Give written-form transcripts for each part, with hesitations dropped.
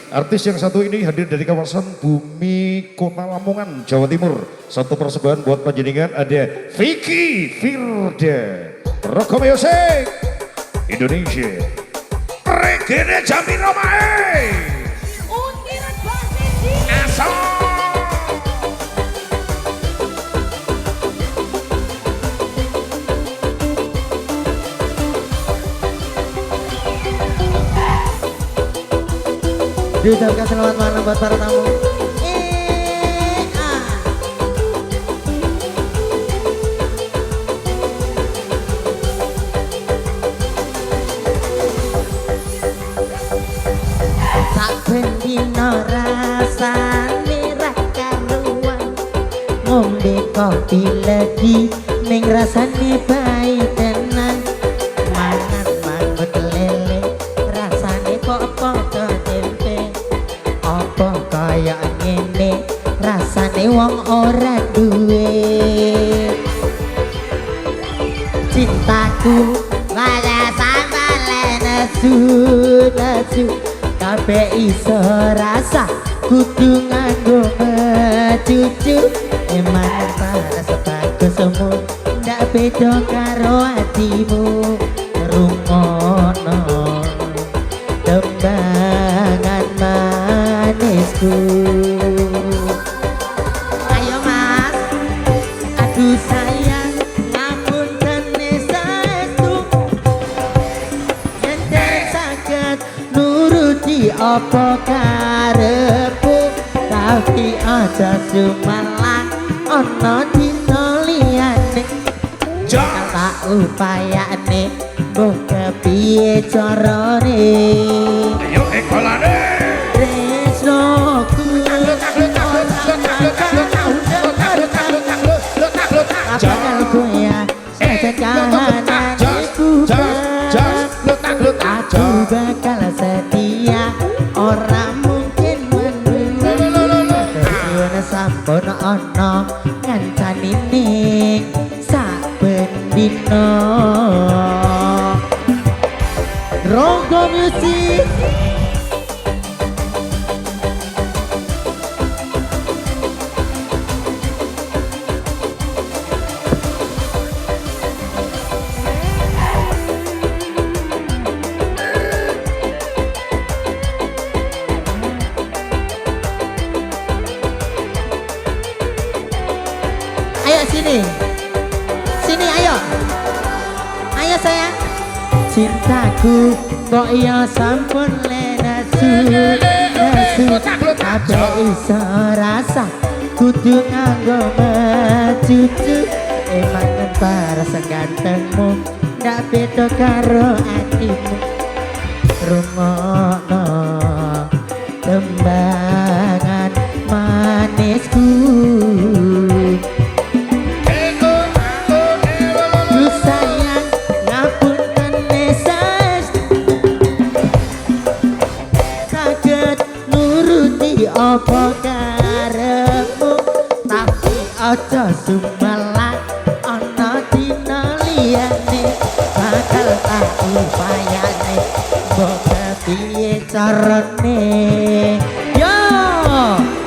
Artis yang satu ini hadir dari kawasan Bumi Kota Lamongan, Jawa Timur. Satu persembahan buat panjenengan ada Vicky Firda, Rock Music Indonesia, Regina Jamiro Mae, Untiran Basisi. Asal. Diucapkan selamat malam buat para tamu. Tak bendino rasane ra karuan, ngombe kopi lagi ning rasane bae tenan. Mangan mangut lele rasane kok padha tempe. Apa kaya ngene rasane wong ora duwe. Cintaku pada sampai nesu kabeh iso rasa kudu nganggo mecucu. Emang para sebagusmu ndak beda karo atimu. Rungono tembangan manisku. Ayo mas, aduh sayang, ngapunten saestu, yen den saged nuruti apa karepku, tapi aja sumalang ana dina liyane. Tak upayane mbok kepiye carane. Ayo ekolane. Tresnoku bakal goyah sejak kahanan ibu aku bakal setia, orang mungkin menduga tersuwun sampun ono ngancani ning saben dina. Rogo Music. Ayo sini, sini ayo, ayo sayang. Cintaku kok ya sampun lenesu, kabeh iso rasa kudu nganggo mecucu. Emang paras gantengmu ndak beda karo atimu. Rungono tembangan manisku. Apa karepmu, tapi aja sumelang ana dina liyane. Bakal tak upayane mbok kepiye carane. Yo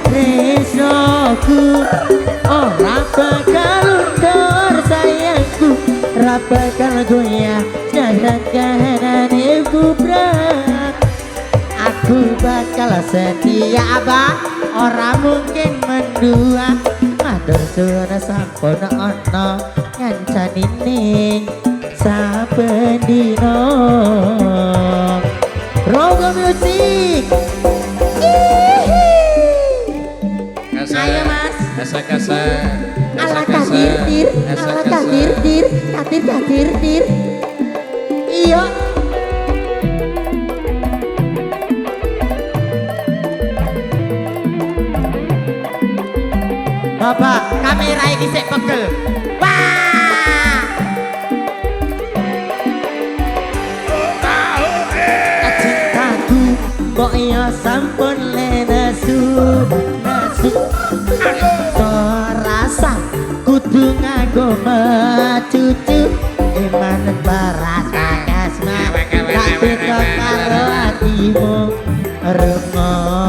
tresnoku ora bakal undur sayangku, ora bakal goyah jalan kahanane bubrak. Aku bakal setia abah, orang mungkin mendua. Matur suwun sampun ono ngancani ning saben dina. Rogo Music. Ayo mas. Kasa. Ala kadir, ala kadir. Iya. Bapak, kamera ini sik pegel. Wah! Cintaku kok ya sampun lenesu. Rasa kudu nganggo mecucu. Iman perasa kasma, tak beda karo atimu. Rungono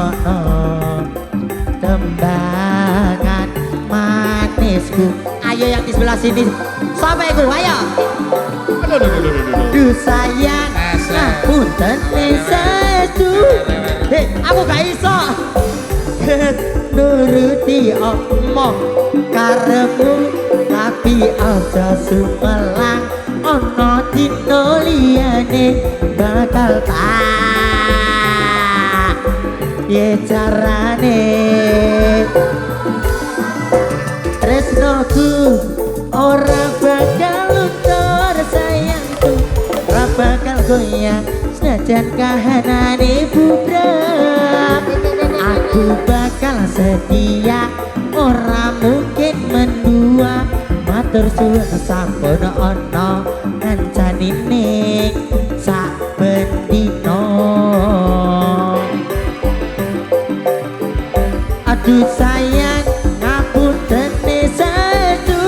Facebook. Ayo yang di sebelah sini. Sampai ku, ayo. Duh sayang, ngapunten sestu. Hei, aku gak iso nuruti omong karepmu, tapi aja sumelang ono dino liyane bakal tak ye carane. Tresnoku ora bakal luntur sayangku, ora bakal goyang senajan kahanane bubrek. Aku bakal setia, ora mungkin mendua. Matur suwun sampun ana ngancani ning saben dina. Aduh sayang, ngapunten sestu,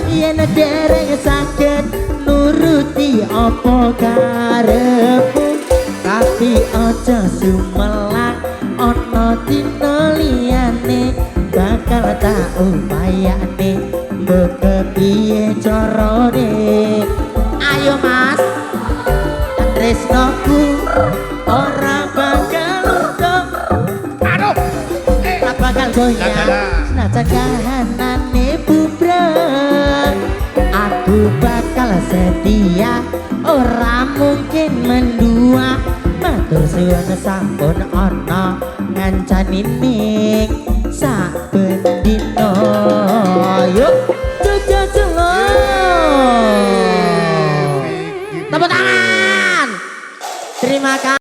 yen dereng saged nuruti apa karepmu, tapi aja sumelang ana dina liyane bakal tak upayane mbok kepiye carane. Ayo mas, tresnoku ora bakal luntur, ora bakal goyang senajan kahanane bubrek. Aku bakal setia, ora mungkin mendua. Matur suwun sampun ana ngancani ning saben dina. Yuk jajal tepuk tangan. Terima kasih.